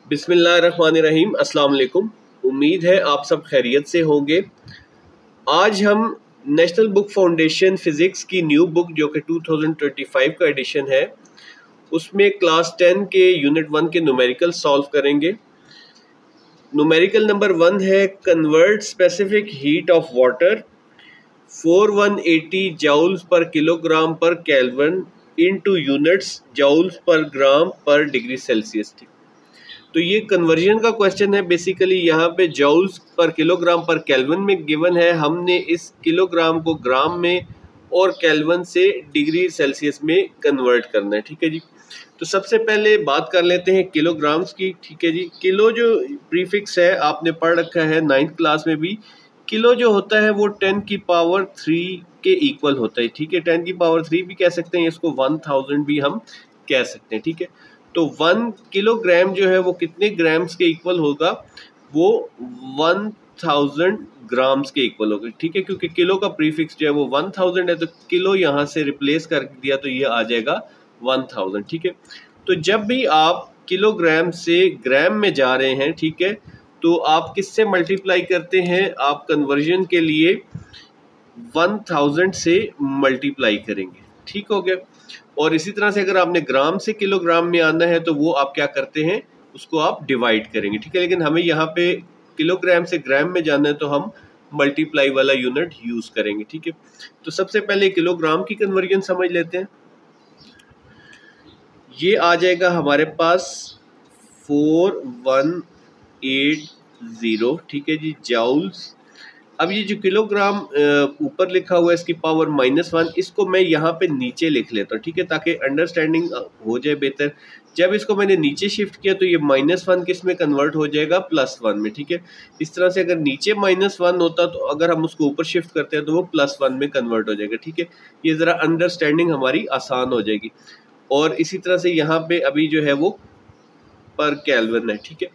बिस्मिल्लाहिर्रहमानिर्रहीम। अस्सलाम वालेकुम। उम्मीद है आप सब खैरियत से होंगे। आज हम नेशनल बुक फाउंडेशन फ़िज़िक्स की न्यू बुक जो कि 2025 का एडिशन है, उसमें क्लास 10 के यूनिट 1 के न्यूमेरिकल सॉल्व करेंगे। न्यूमेरिकल नंबर 1 है convert specific heat of water 4180 joules per kilogram पर kelvin into units joules per gram पर डिग्री सेल्सियस। तो ये कन्वर्जन का क्वेश्चन है। बेसिकली यहाँ पे जूल्स पर किलोग्राम पर केल्विन में गिवन है, हमने इस किलोग्राम को ग्राम में और केल्विन से डिग्री सेल्सियस में कन्वर्ट करना है। ठीक है जी। तो सबसे पहले बात कर लेते हैं किलोग्राम्स की। ठीक है जी। किलो जो प्रीफिक्स है आपने पढ़ रखा है 9th क्लास में भी। किलो जो होता है वो 10 की पावर 3 के इक्वल होता है। ठीक है, 10 की पावर 3 भी कह सकते हैं, इसको 1000 भी हम कह सकते हैं। ठीक है, तो 1 किलोग्राम जो है वो कितने ग्राम्स के इक्वल होगा? वो 1000 ग्राम्स के इक्वल होगा। ठीक है, क्योंकि किलो का प्रीफिक्स जो है वो 1000 है, तो किलो यहाँ से रिप्लेस कर दिया तो ये आ जाएगा 1000। ठीक है, तो जब भी आप किलोग्राम से ग्राम में जा रहे हैं, ठीक है, तो आप किससे मल्टीप्लाई करते हैं? आप कन्वर्जन के लिए 1000 से मल्टीप्लाई करेंगे। ठीक हो गया। और इसी तरह से अगर आपने ग्राम से किलोग्राम में आना है तो वो आप क्या करते हैं, उसको आप डिवाइड करेंगे। ठीक है, लेकिन हमें यहाँ पे किलोग्राम से ग्राम में जाना है तो हम मल्टीप्लाई वाला यूनिट यूज करेंगे। ठीक है, तो सबसे पहले किलोग्राम की कन्वर्जन समझ लेते हैं। ये आ जाएगा हमारे पास 4180। ठीक है जी, जाउल्स। अब ये जो किलोग्राम ऊपर लिखा हुआ है इसकी पावर -1, इसको मैं यहाँ पे नीचे लिख लेता हूँ। ठीक है, ताकि अंडरस्टैंडिंग हो जाए बेहतर। जब इसको मैंने नीचे शिफ्ट किया तो ये -1 किस में कन्वर्ट हो जाएगा? +1 में। ठीक है, इस तरह से अगर नीचे -1 होता तो अगर हम उसको ऊपर शिफ्ट करते हैं तो वो +1 में कन्वर्ट हो जाएगा। ठीक है, ये ज़रा अंडरस्टैंडिंग हमारी आसान हो जाएगी। और इसी तरह से यहाँ पे अभी जो है वो पर केल्विन है। ठीक है,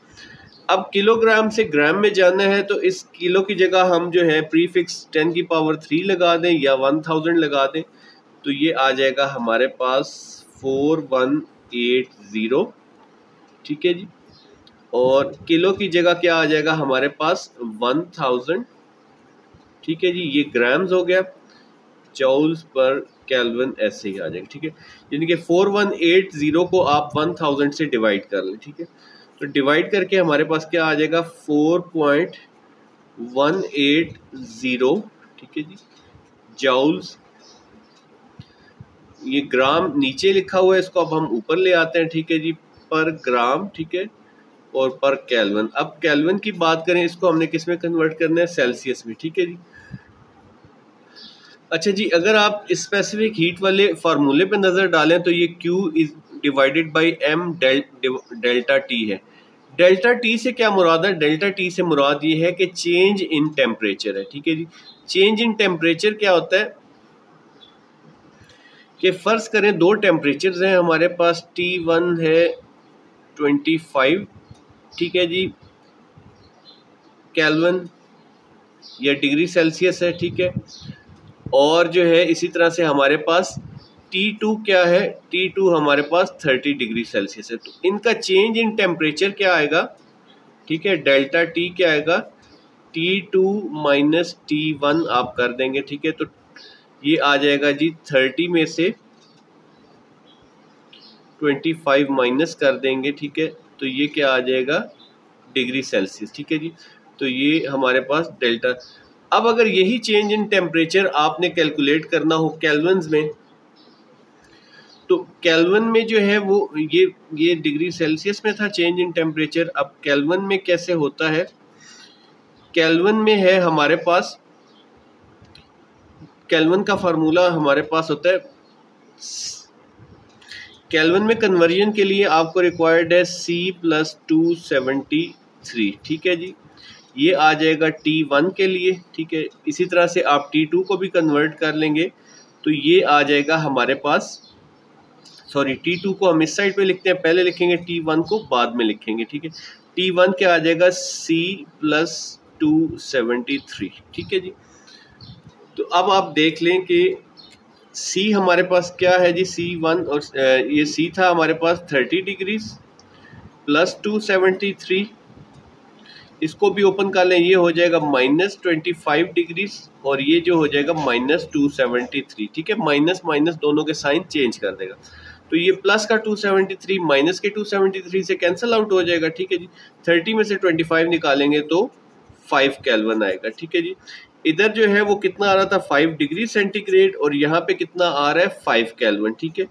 अब किलोग्राम से ग्राम में जाना है तो इस किलो की जगह हम जो है प्रीफिक्स 10 की पावर 3 लगा दें या 1000 लगा दें, तो ये आ जाएगा हमारे पास 4180। ठीक है जी, और किलो की जगह क्या आ जाएगा हमारे पास? 1000। ठीक है जी, ये ग्राम्स हो गया, जूल्स पर केल्विन ऐसे ही आ जाएगा। ठीक है, यानी कि 4180 को आप 1000 से डिवाइड कर लें। ठीक है, तो डिवाइड करके हमारे पास क्या आ जाएगा? 4180। ठीक है जी, जूल्स। ये ग्राम नीचे लिखा हुआ है, इसको अब हम ऊपर ले आते हैं। ठीक है जी, पर ग्राम। ठीक है, और पर केल्विन। अब केल्विन की बात करें, इसको हमने किस में कन्वर्ट करना है? सेल्सियस में। ठीक है जी। अच्छा जी, अगर आप स्पेसिफिक हीट वाले फार्मूले पे नज़र डालें तो ये Q is divided by M delta T है। डेल्टा T से क्या मुराद है? डेल्टा T से मुराद ये है कि चेंज इन टेम्परेचर है। ठीक है जी, चेंज इन टेम्परेचर क्या होता है कि फ़र्ज़ करें दो टेम्परेचर्स हैं हमारे पास। T1 है 25, ठीक है जी, केल्विन या डिग्री सेल्सियस है। ठीक है, और जो है इसी तरह से हमारे पास T2 क्या है? T2 हमारे पास 30 डिग्री सेल्सियस है। तो इनका चेंज इन टेम्परेचर क्या आएगा? ठीक है, डेल्टा T क्या आएगा? T2 माइनस T1 आप कर देंगे। ठीक है, तो ये आ जाएगा जी 30 में से 25 माइनस कर देंगे। ठीक है, तो ये क्या आ जाएगा? Degree Celsius. ठीक है जी, तो ये हमारे पास डेल्टा। अब अगर यही चेंज इन टेम्परेचर आपने कैलकुलेट करना हो केल्विन्स में, तो केल्विन में जो है वो ये डिग्री सेल्सियस में था चेंज इन टेम्परेचर। अब केल्विन में कैसे होता है? केल्विन में है हमारे पास, केल्विन का फार्मूला हमारे पास होता है, केल्विन में कन्वर्जन के लिए आपको रिक्वायर्ड है C+273। ठीक है जी, ये आ जाएगा T1 के लिए। ठीक है, इसी तरह से आप T2 को भी कन्वर्ट कर लेंगे तो ये आ जाएगा हमारे पास, सॉरी T2 को हम इस साइड पे लिखते हैं, पहले लिखेंगे, T1 को बाद में लिखेंगे। ठीक है, T1 क्या आ जाएगा? C+273। ठीक है जी, तो अब आप देख लें कि C हमारे पास क्या है जी? C1 और ये C था हमारे पास 30 डिग्रीज, प्लस 273, इसको भी ओपन कर लें, ये हो जाएगा -25 डिग्री, और ये जो हो जाएगा -273। ठीक है, माइनस माइनस दोनों के साइन चेंज कर देगा। तो ये प्लस का 273 माइनस के 273 से कैंसिल आउट हो जाएगा। ठीक है जी, 30 में से 25 निकालेंगे तो 5 केल्विन आएगा। ठीक है जी, इधर जो है वो कितना आ रहा था 5 डिग्री सेंटीग्रेड, और यहाँ पे कितना आ रहा है 5 केल्विन। ठीक है,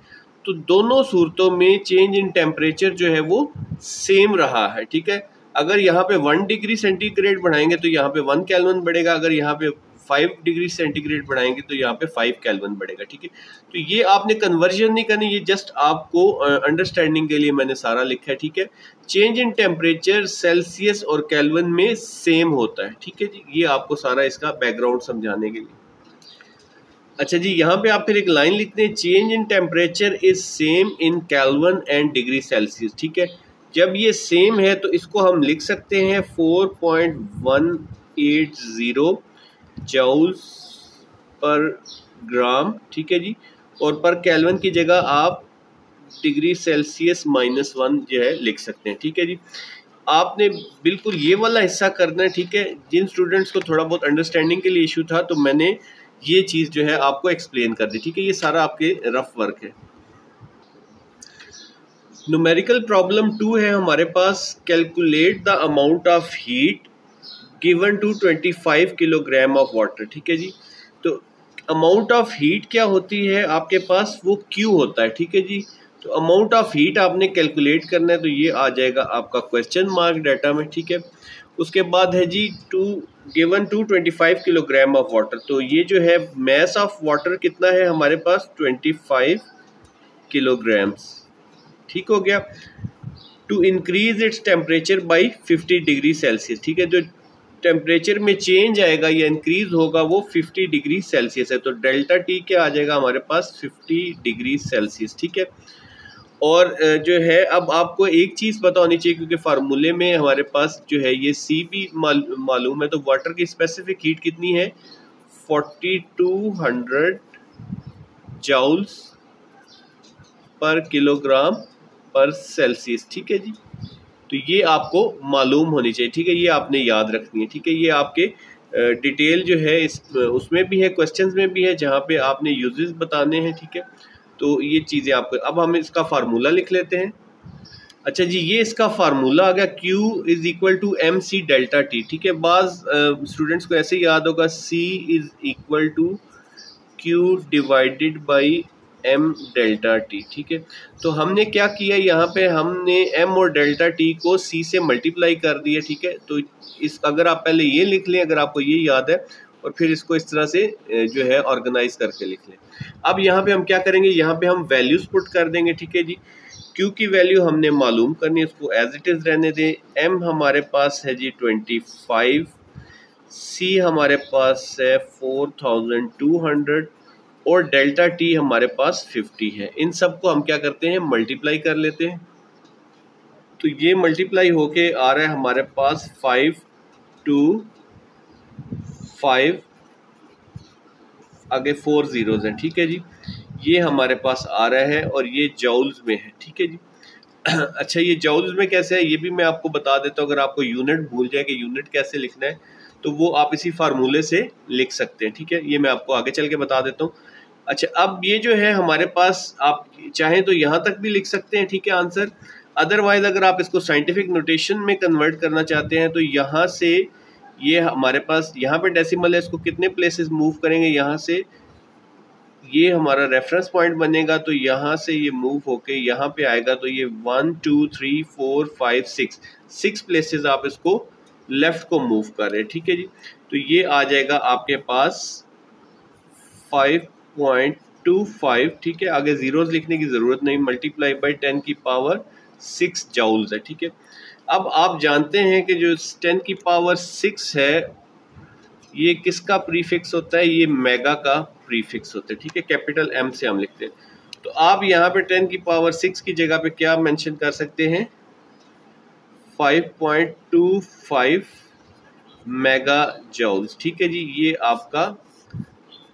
तो दोनों सूरतों में चेंज इन टेम्परेचर जो है वो सेम रहा है। ठीक है, अगर यहाँ पे 1 डिग्री सेंटीग्रेड बढ़ाएंगे तो यहाँ पे 1 केल्विन बढ़ेगा, अगर यहाँ पे 5 डिग्री सेंटीग्रेड बढ़ाएंगे तो यहाँ पे 5 केल्विन बढ़ेगा। ठीक है, तो ये आपने कन्वर्जन नहीं करनी, ये जस्ट आपको अंडरस्टैंडिंग के लिए मैंने सारा लिखा है। ठीक है, चेंज इन टेम्परेचर सेल्सियस और केल्विन में सेम होता है। ठीक है जी, ये आपको सारा इसका बैकग्राउंड समझाने के लिए। अच्छा जी, यहाँ पे आप फिर एक लाइन लिखते हैं, change in temperature is same in kelvin and degree Celsius. ठीक है, जब ये सेम है तो इसको हम लिख सकते हैं 4.180 जूल्स पर ग्राम। ठीक है जी, और पर केल्विन की जगह आप डिग्री सेल्सियस -1 जो है लिख सकते हैं। ठीक है जी, आपने बिल्कुल ये वाला हिस्सा करना है। ठीक है, जिन स्टूडेंट्स को थोड़ा बहुत अंडरस्टैंडिंग के लिए इशू था तो मैंने ये चीज़ जो है आपको एक्सप्लेन कर दी। ठीक है, ये सारा आपके रफ वर्क है। न्यूमेरिकल प्रॉब्लम 2 है हमारे पास, calculate the amount of heat given to 25 kilogram of water. ठीक है जी, तो अमाउंट ऑफ हीट क्या होती है आपके पास, वो क्यू होता है। ठीक है जी, तो अमाउंट ऑफ हीट आपने कैलकुलेट करना है, तो ये आ जाएगा आपका क्वेश्चन मार्क डाटा में। ठीक है, उसके बाद है जी given to 25 kilogram of water, तो ये जो है मैस ऑफ वाटर कितना है हमारे पास 25 किलोग्राम्स। ठीक हो गया, to increase its temperature by 50 degree Celsius. ठीक है, जो टेम्परेचर में चेंज आएगा या इंक्रीज होगा वो 50 डिग्री सेल्सियस है, तो डेल्टा टी क्या आ जाएगा हमारे पास 50 डिग्री सेल्सियस। ठीक है, और जो है अब आपको एक चीज़ पता होनी चाहिए, क्योंकि फार्मूले में हमारे पास जो है ये सी भी मालूम है, तो वाटर की स्पेसिफिक हीट कितनी है 4200 जूल्स पर किलोग्राम पर सेल्सियस। ठीक है जी, तो ये आपको मालूम होनी चाहिए। ठीक है, ये आपने याद रखनी है। ठीक है, ये आपके डिटेल जो है इस उसमें भी है, क्वेश्चंस में भी है, जहाँ पे आपने यूजेस बताने हैं। ठीक है, तो ये चीज़ें आपको, अब हम इसका फार्मूला लिख लेते हैं। अच्छा जी, ये इसका फार्मूला आ गया Q is equal to M C delta T. ठीक है, बाज़ स्टूडेंट्स को ऐसे याद होगा C is equal to Q divided by M delta T. ठीक है, तो हमने क्या किया, यहाँ पे हमने m और डेल्टा टी को c से मल्टीप्लाई कर दिया। ठीक है, तो इस अगर आप पहले ये लिख लें, अगर आपको ये याद है, और फिर इसको इस तरह से जो है ऑर्गेनाइज करके लिख लें। अब यहाँ पे हम क्या करेंगे, यहाँ पे हम वैल्यूज पुट कर देंगे। ठीक है जी, Q की वैल्यू हमने मालूम करनी है, उसको एज इट इज़ रहने दें। m हमारे पास है जी 25, C हमारे पास है 4200, और डेल्टा टी हमारे पास 50 है। इन सब को हम क्या करते हैं, मल्टीप्लाई कर लेते हैं, तो ये मल्टीप्लाई होके आ रहा है हमारे पास 5 2 5, आगे 4 जीरोज हैं। ठीक है जी, ये हमारे पास आ रहा है, और ये जूल्स में है। ठीक है जी अच्छा, ये जूल्स में कैसे है ये भी मैं आपको बता देता हूँ। अगर आपको यूनिट भूल जाए कि यूनिट कैसे लिखना है, तो वो आप इसी फार्मूले से लिख सकते हैं। ठीक है, ये मैं आपको आगे चल के बता देता हूँ। अच्छा, अब ये जो है हमारे पास, आप चाहें तो यहाँ तक भी लिख सकते हैं। ठीक है, आंसर, अदरवाइज अगर आप इसको साइंटिफिक नोटेशन में कन्वर्ट करना चाहते हैं, तो यहाँ से ये हमारे पास, यहाँ पे डेसिमल है, इसको कितने प्लेसेस मूव करेंगे, यहाँ से ये हमारा रेफरेंस पॉइंट बनेगा, तो यहाँ से ये मूव होके यहाँ पे आएगा, तो ये 1 2 3 4 5 6 प्लेसेस आप इसको लेफ्ट को मूव कर रहे हैं। ठीक है जी, तो ये आ जाएगा आपके पास 5.25। ठीक है, आगे जीरोस लिखने की ज़रूरत नहीं, मल्टीप्लाई बाई 10 की पावर 6 जूल्स है। ठीक है, अब आप जानते हैं कि जो 10 की पावर 6 है, ये किसका प्रीफिक्स होता है, ये मेगा का प्रीफिक्स होता है। ठीक है, कैपिटल M से हम लिखते हैं, तो आप यहाँ पे 10 की पावर 6 की जगह पे क्या मेंशन कर सकते हैं, 5.25 मेगा जूल्स। ठीक है जी, ये आपका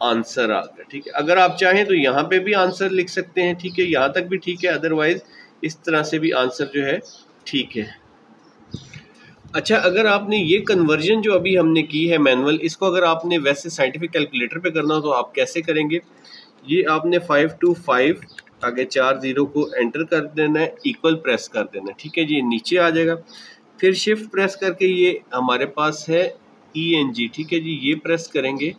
आंसर आ गया। ठीक है, अगर आप चाहें तो यहाँ पे भी आंसर लिख सकते हैं। ठीक है, यहाँ तक भी ठीक है, अदरवाइज इस तरह से भी आंसर जो है ठीक है। अच्छा, अगर आपने ये कन्वर्जन जो अभी हमने की है मैनुअल, इसको अगर आपने वैसे साइंटिफिक कैलकुलेटर पे करना हो तो आप कैसे करेंगे? ये आपने 525 आगे 4 0 को एंटर कर देना है, इक्वल प्रेस कर देना है, ठीक है जी, नीचे आ जाएगा। फिर शिफ्ट प्रेस करके ये हमारे पास है ENG, ठीक है जी, ये प्रेस करेंगे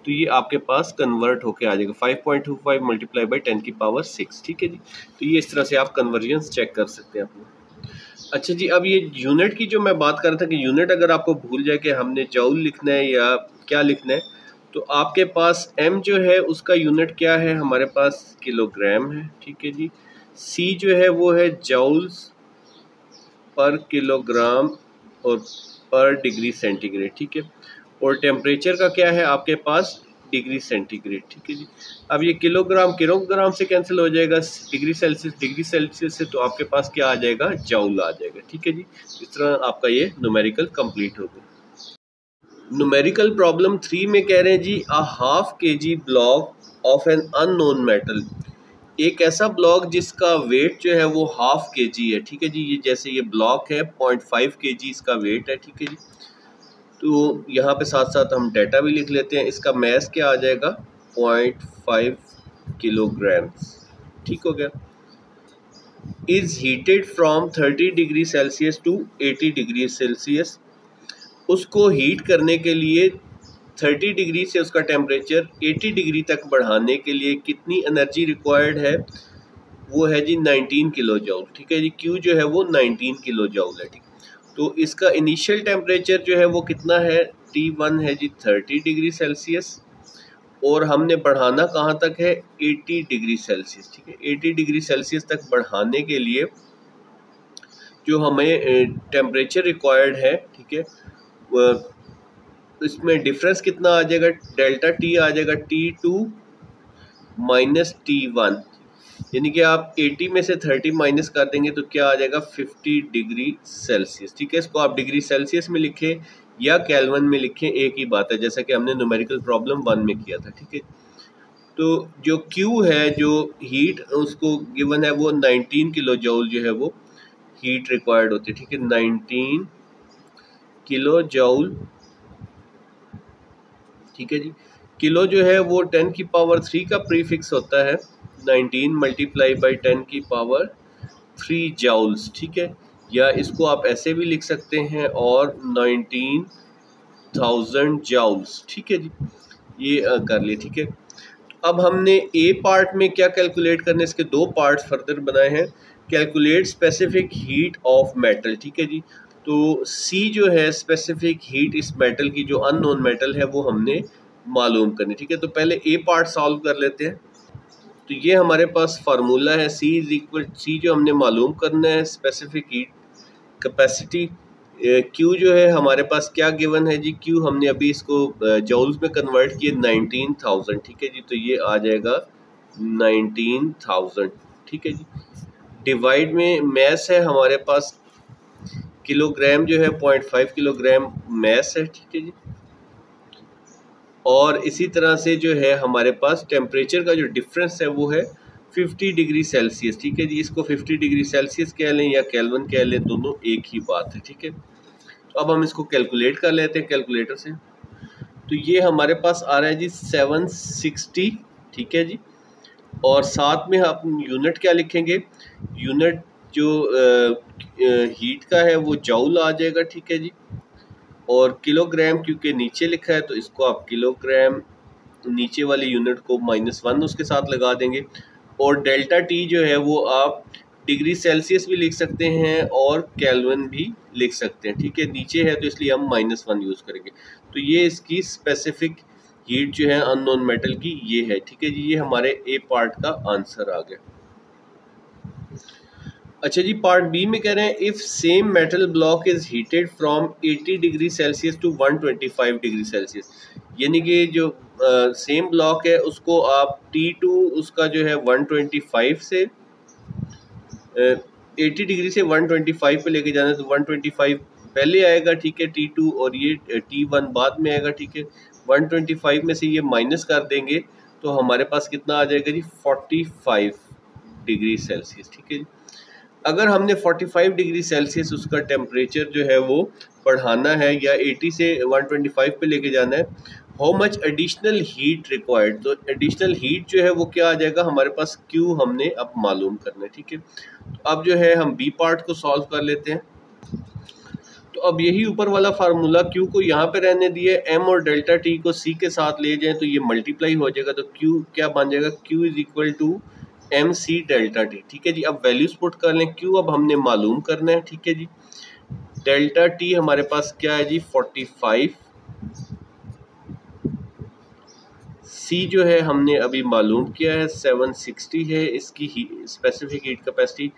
तो ये आपके पास कन्वर्ट होके आ जाएगा 5.25 मल्टीप्लाई बाई 10 की पावर 6, ठीक है जी। तो ये इस तरह से आप कन्वर्जन चेक कर सकते हैं अपने। अच्छा जी, अब ये यूनिट की जो मैं बात कर रहा था कि यूनिट अगर आपको भूल जाए कि हमने जूल लिखना है या क्या लिखना है, तो आपके पास m जो है उसका यूनिट क्या है, हमारे पास किलोग्राम है, ठीक है जी। c जो है वो है जूल्स पर किलोग्राम और पर डिग्री सेंटीग्रेड, ठीक है। और टेम्परेचर का क्या है आपके पास, डिग्री सेंटीग्रेड, ठीक है जी। अब ये किलोग्राम किलोग्राम से कैंसिल हो जाएगा, डिग्री सेल्सियस से, तो आपके पास क्या आ जाएगा, जूल आ जाएगा, ठीक है जी। इस तरह आपका ये न्यूमेरिकल कंप्लीट होगा। न्यूमेरिकल प्रॉब्लम 3 में कह रहे हैं जी, a ½ kg block of an unknown metal, एक ऐसा ब्लॉक जिसका वेट जो है वो ½ kg है, ठीक है जी। ये जैसे ये ब्लॉक है 0.5 kg इसका वेट है, ठीक है जी। तो यहाँ पे साथ साथ हम डाटा भी लिख लेते हैं, इसका मैस क्या आ जाएगा, 0.5 किलोग्राम, ठीक हो गया। Is heated from 30 degree Celsius to 80 degree Celsius, उसको हीट करने के लिए 30 डिग्री से उसका टेम्परेचर 80 डिग्री तक बढ़ाने के लिए कितनी एनर्जी रिक्वायर्ड है, वो है जी 19 किलो जूल, ठीक है जी। Q जो है वो 19 किलो जूल है, ठीक। तो इसका इनिशियल टेम्परेचर जो है वो कितना है, T1 है जी 30 डिग्री सेल्सियस, और हमने बढ़ाना कहाँ तक है, 80 डिग्री सेल्सियस, ठीक है। 80 डिग्री सेल्सियस तक बढ़ाने के लिए जो हमें टेम्परेचर रिक्वायर्ड है, ठीक है, इसमें डिफरेंस कितना आ जाएगा, डेल्टा T आ जाएगा T2 माइनस T1, यानी कि आप 80 में से 30 माइनस कर देंगे तो क्या आ जाएगा, 50 डिग्री सेल्सियस, ठीक है। इसको आप डिग्री सेल्सियस में लिखें या केल्विन में लिखें, एक ही बात है, जैसा कि हमने न्यूमेरिकल प्रॉब्लम 1 में किया था, ठीक है। तो जो Q है, जो हीट उसको गिवन है, वो 19 किलो जूल जो है वो हीट रिक्वायर्ड होती है, ठीक है। 19 किलो जूल, ठीक है जी। किलो जो है वो 10 की पावर 3 का प्रीफिक्स होता है, 19 मल्टीप्लाई बाई 10 की पावर 3 जूल्स, ठीक है। या इसको आप ऐसे भी लिख सकते हैं, और 19,000 जूल्स, ठीक है जी। ये कर लिए, ठीक है। अब हमने ए पार्ट में क्या कैलकुलेट करने, इसके दो पार्ट्स फर्दर बनाए हैं, calculate specific heat of metal, ठीक है जी। तो सी जो है स्पेसिफिक हीट इस मेटल की, जो अननोन मेटल है, वो हमने मालूम करनी, ठीक है। तो पहले ए पार्ट सॉल्व कर लेते हैं। तो ये हमारे पास फार्मूला है, सी इज इक्वल, सी जो हमने मालूम करना है स्पेसिफिक हीट कैपेसिटी, क्यू जो है हमारे पास क्या गिवन है जी, क्यू हमने अभी इसको जूल्स में कन्वर्ट किए 19,000, ठीक है जी। तो ये आ जाएगा 19,000, ठीक है जी। डिवाइड में मैस है हमारे पास, किलोग्राम जो है 0.5 किलोग्राम मैस है, ठीक है जी। और इसी तरह से जो है हमारे पास टेम्परेचर का जो डिफरेंस है वो है 50 डिग्री सेल्सियस, ठीक है जी। इसको 50 डिग्री सेल्सियस कह लें या केल्विन कह लें, दोनों एक ही बात है, ठीक है। तो अब हम इसको कैलकुलेट कर लेते हैं कैलकुलेटर से। तो ये हमारे पास आ रहा है जी 760, ठीक है जी। और साथ में हम यूनिट क्या लिखेंगे, यूनिट जो हीट का है वो जूल आ जाएगा, ठीक है जी। और किलोग्राम क्योंकि नीचे लिखा है तो इसको आप किलोग्राम, नीचे वाली यूनिट को -1 उसके साथ लगा देंगे। और डेल्टा टी जो है वो आप डिग्री सेल्सियस भी लिख सकते हैं और केल्विन भी लिख सकते हैं, ठीक है। नीचे है तो इसलिए हम -1 यूज़ करेंगे। तो ये इसकी स्पेसिफिक हीट जो है अननोन मेटल की ये है, ठीक है जी। ये हमारे ए पार्ट का आंसर आ गया। अच्छा जी, पार्ट बी में कह रहे हैं, if same metal block is heated from 80 degree Celsius to 125 degree Celsius, यानी कि जो सेम ब्लॉक है उसको आप T2 उसका जो है 125 से 80 डिग्री से 125 पे लेके जाना है, तो 125 पहले आएगा, ठीक है, T2, और ये T1 बाद में आएगा, ठीक है। 125 में से ये माइनस कर देंगे तो हमारे पास कितना आ जाएगा जी, 45 डिग्री सेल्सियस, ठीक है जी। अगर हमने 45 डिग्री सेल्सियस उसका टेम्परेचर जो है वो बढ़ाना है या 80 से 125 पे लेके जाना है, how much additional heat required, तो एडिशनल हीट जो है वो क्या आ जाएगा हमारे पास, क्यू हमने अब मालूम करना है। ठीक है, तो अब जो है हम बी पार्ट को सॉल्व कर लेते हैं। तो अब यही ऊपर वाला फार्मूला क्यू को यहाँ पे रहने दिए, एम और डेल्टा टी को सी के साथ ले जाएं तो ये मल्टीप्लाई हो जाएगा, तो क्यू क्या बन जाएगा, Q is equal to M C delta T. ठीक है जी, अब वैल्यूज पुट कर लें, क्यू अब हमने मालूम करना है। ठीक है जी, डेल्टा टी हमारे पास क्या है जी 45, सी जो है हमने अभी मालूम किया है 760 है इसकी स्पेसिफिक हीट कैपेसिटी,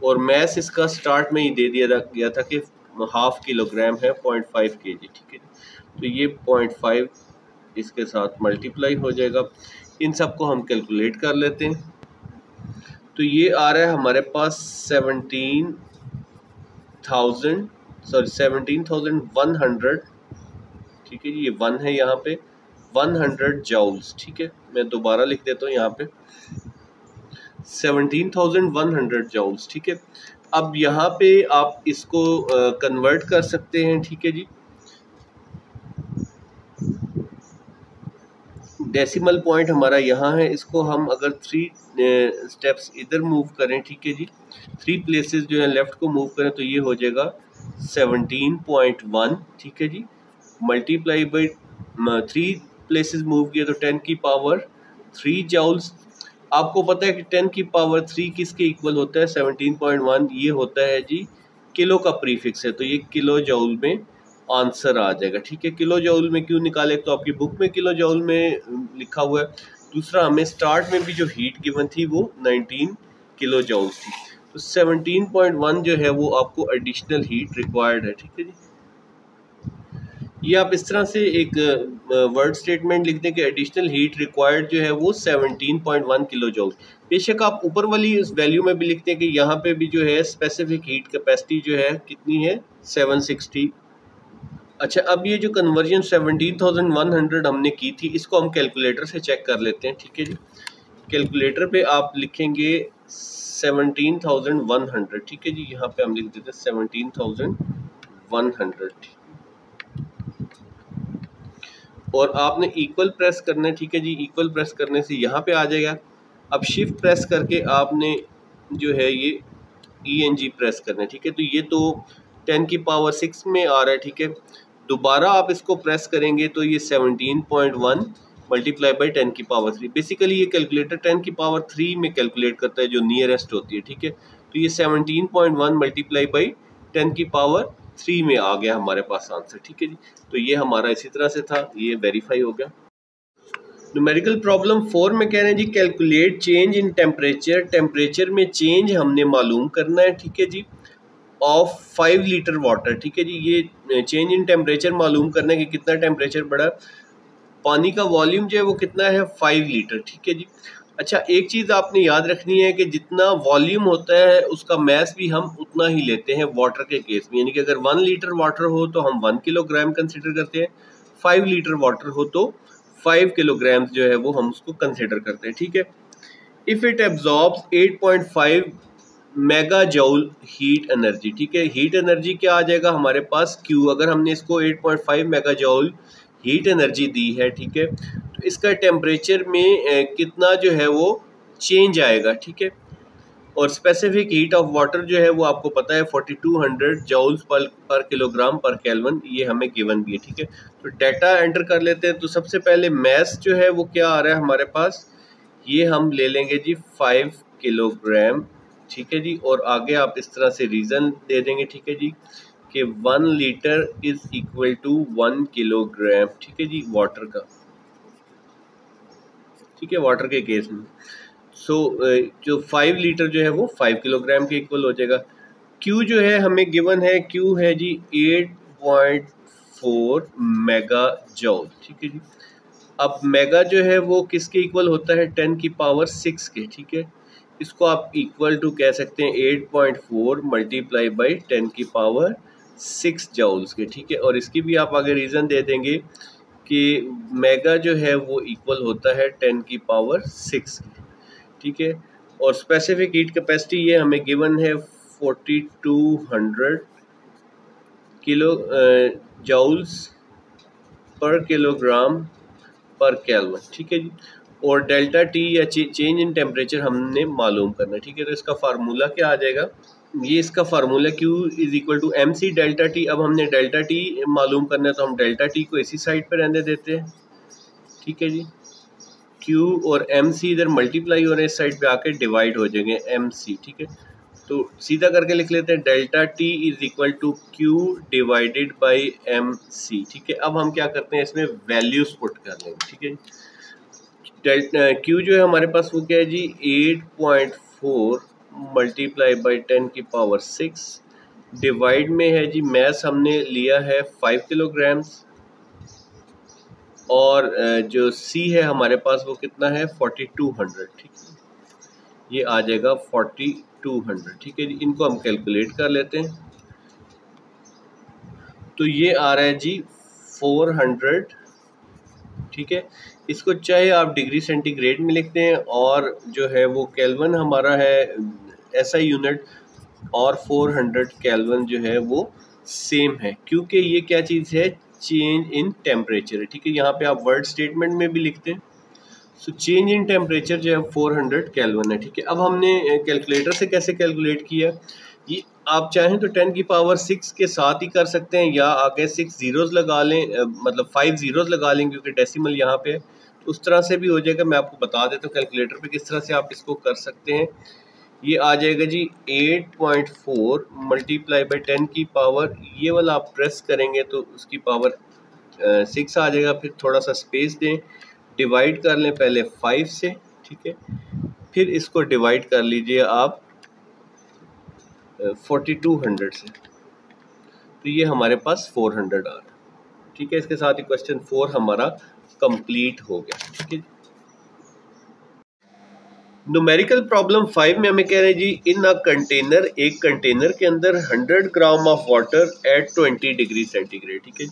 और मैस इसका स्टार्ट में ही दे दिया गया था कि हाफ किलोग्राम है 0.5 kg। ठीक है, तो ये 0.5 इसके साथ मल्टीप्लाई हो जाएगा। इन सबको हम कैलकुलेट कर लेते हैं, तो ये आ रहा है हमारे पास 17,100। ठीक है जी, ये 1 है यहाँ पे, 100 जाउल्स। ठीक है, मैं दोबारा लिख देता हूँ यहाँ पे 17,100 जाउल्स। ठीक है, अब यहाँ पे आप इसको कन्वर्ट कर सकते हैं। ठीक है जी, डेसिमल पॉइंट हमारा यहाँ है, इसको हम अगर 3 स्टेप्स इधर मूव करें, ठीक है जी, 3 प्लेसेस जो है लेफ्ट को मूव करें तो ये हो जाएगा 17.1। ठीक है जी, मल्टीप्लाई बाई 3 प्लेसेस मूव किया तो 10 की पावर 3 जाउल्स। आपको पता है कि 10 की पावर 3 किसके इक्वल होता है, 17.1 ये होता है जी किलो का प्रीफिक्स है, तो ये किलो जाउल में आंसर आ जाएगा। ठीक है, किलो जाउल में क्यों निकाले, तो आपकी बुक में किलो जाउल में लिखा हुआ है। दूसरा, हमें स्टार्ट में भी जो हीट गिवन थी वो 19 किलो जाउल थी, तो 17.1 जो है वो आपको एडिशनल हीट रिक्वायर्ड है। ठीक है जी, ये आप इस तरह से एक वर्ड स्टेटमेंट लिख दें कि एडिशनल हीट रिक्वायर्ड जो है वो 17.1 किलो जूल। बेशक आप ऊपर वाली इस वैल्यू में भी लिखते हैं कि यहाँ पे भी जो है स्पेसिफिक हीट कैपेसिटी जो है कितनी है 760। अच्छा, अब ये जो कन्वर्जन 17,100 हमने की थी इसको हम कैलकुलेटर से चेक कर लेते हैं। ठीक है जी, कैलकुलेटर पे आप लिखेंगे 17,100। ठीक है जी, यहाँ पे हम लिख देते हैं 17,100 और आपने इक्वल प्रेस करना है। ठीक है जी, इक्वल प्रेस करने से यहाँ पे आ जाएगा। अब शिफ्ट प्रेस करके आपने जो है ये ENG प्रेस करना है। ठीक है, तो ये तो 10 की पावर 6 में आ रहा है। ठीक है, दोबारा आप इसको प्रेस करेंगे तो ये 17.1 मल्टीप्लाई बाई 10 की पावर 3। बेसिकली ये कैलकुलेटर 10 की पावर 3 में कैलकुलेट करता है जो नियरेस्ट होती है। ठीक है, तो ये 17.1 मल्टीप्लाई बाई 10 की पावर 3 में आ गया हमारे पास आंसर। ठीक है जी, तो ये हमारा इसी तरह से था, ये वेरीफाई हो गया। न्यूमेरिकल प्रॉब्लम 4 में कह रहे हैं जी calculate change in temperature, temperature में चेंज हमने मालूम करना है। ठीक है जी, ऑफ 5 लीटर वाटर। ठीक है जी, ये चेंज इन टेम्परेचर मालूम करना है कि कितना टेम्परेचर बढ़ा, पानी का वॉल्यूम जो है वो कितना है 5 लीटर। ठीक है जी, अच्छा एक चीज़ आपने याद रखनी है कि जितना वॉल्यूम होता है उसका मैस भी हम उतना ही लेते हैं वाटर के केस में, यानी कि अगर 1 लीटर वाटर हो तो हम 1 किलोग्राम कंसिडर करते हैं, 5 लीटर वाटर हो तो 5 किलोग्राम जो है वो हम उसको कंसिडर करते हैं। ठीक है, if it absorbs 8.5 mega joule heat energy. ठीक है, हीट एनर्जी क्या आ जाएगा हमारे पास Q, अगर हमने इसको 8.5 मेगा जूल हीट एनर्जी दी है। ठीक है, तो इसका टेम्परेचर में कितना जो है वो चेंज आएगा। ठीक है, और स्पेसिफिक हीट ऑफ वाटर जो है वो आपको पता है 4200 जूल्स पर किलोग्राम पर केल्विन, ये हमें गिवन भी है। ठीक है, तो डाटा एंटर कर लेते हैं। तो सबसे पहले मैस जो है वो क्या आ रहा है हमारे पास, ये हम ले लेंगे जी 5 किलोग्राम। ठीक है जी, और आगे आप इस तरह से रीज़न दे देंगे। ठीक है जी, कि 1 litre is equal to 1 kilogram. ठीक है जी, वाटर का। ठीक है, वाटर के केस में जो 5 लीटर जो है वो 5 किलोग्राम के इक्वल हो जाएगा। Q जो है हमें गिवन है, Q है जी 8.4 मेगा जूल। ठीक है जी, अब मेगा जो है वो किसके इक्वल होता है 10 की पावर 6 के। ठीक है, इसको आप इक्वल टू कह सकते हैं 8.4 मल्टीप्लाई बाई 10 की पावर 6 जूल्स के। ठीक है, और इसकी भी आप आगे रीज़न दे देंगे कि मेगा जो है वो इक्वल होता है 10 की पावर 6 के। ठीक है, और स्पेसिफिक हीट कैपेसिटी ये हमें गिवन है 4200 किलो जूल्स पर किलोग्राम पर केल्विन, ठीक है जी। और डेल्टा टी या चेंज इन टेम्परेचर हमने मालूम करना है, ठीक है। तो इसका फार्मूला क्या आ जाएगा, ये इसका formula Q is equal to M C delta T. अब हमने डेल्टा टी मालूम करना है तो हम डेल्टा टी को इसी साइड पर रहने देते हैं, ठीक है जी। Q और एम सी इधर मल्टीप्लाई हो रहे हैं, इस साइड पे आके डिवाइड हो जाएंगे एम सी, ठीक है। तो सीधा करके लिख लेते हैं delta T is equal to Q divided by M C, ठीक है। अब हम क्या करते हैं, इसमें वैल्यूज पुट कर लेंगे, ठीक है। डेल्टा Q जो है हमारे पास वो क्या है जी, 8.4 मल्टीप्लाई बाई 10 की पावर 6 डिवाइड में है जी, मैथ हमने लिया है 5 किलोग्राम्स, और जो C है हमारे पास वो कितना है 4200, ठीक है। ये आ जाएगा 4200, ठीक है जी। इनको हम कैलकुलेट कर लेते हैं, तो ये आ रहा है जी 400, ठीक है। इसको चाहे आप डिग्री सेंटीग्रेड में लिखते हैं, और जो है वो केल्विन हमारा है ऐसा यूनिट, और 400 केल्विन जो है वो सेम है, क्योंकि ये क्या चीज़ है, चेंज इन टेम्परेचर है, ठीक है। यहाँ पे आप वर्ड स्टेटमेंट में भी लिखते हैं। सो चेंज इन टेम्परेचर जो है 400 केल्विन है, ठीक है। अब हमने कैलकुलेटर से कैसे कैलकुलेट किया, ये आप चाहें तो 10 की पावर 6 के साथ ही कर सकते हैं, या आगे 6 जीरोज़ लगा लें, मतलब 5 जीरोज़ लगा लें, क्योंकि डेसिमल यहाँ पे है, तो उस तरह से भी हो जाएगा। मैं आपको बता देता हूँ कैलकुलेटर पे किस तरह से आप इसको कर सकते हैं। ये आ जाएगा जी 8.4 मल्टीप्लाई बाई 10 की पावर, ये वाला आप प्रेस करेंगे तो उसकी पावर 6 आ जाएगा। फिर थोड़ा सा स्पेस दें, डिवाइड कर लें पहले 5 से, ठीक है। फिर इसको डिवाइड कर लीजिए आप 4200 से, तो ये हमारे पास 400 आ रहा है, ठीक है। इसके साथ ही क्वेश्चन 4 हमारा कंप्लीट हो गया, ठीक है। न्यूमेरिकल प्रॉब्लम 5 में हमें कह रहे हैं जी, इन अ कंटेनर, एक कंटेनर के अंदर 100 ग्राम of water at 20 degree centigrade, ठीक है।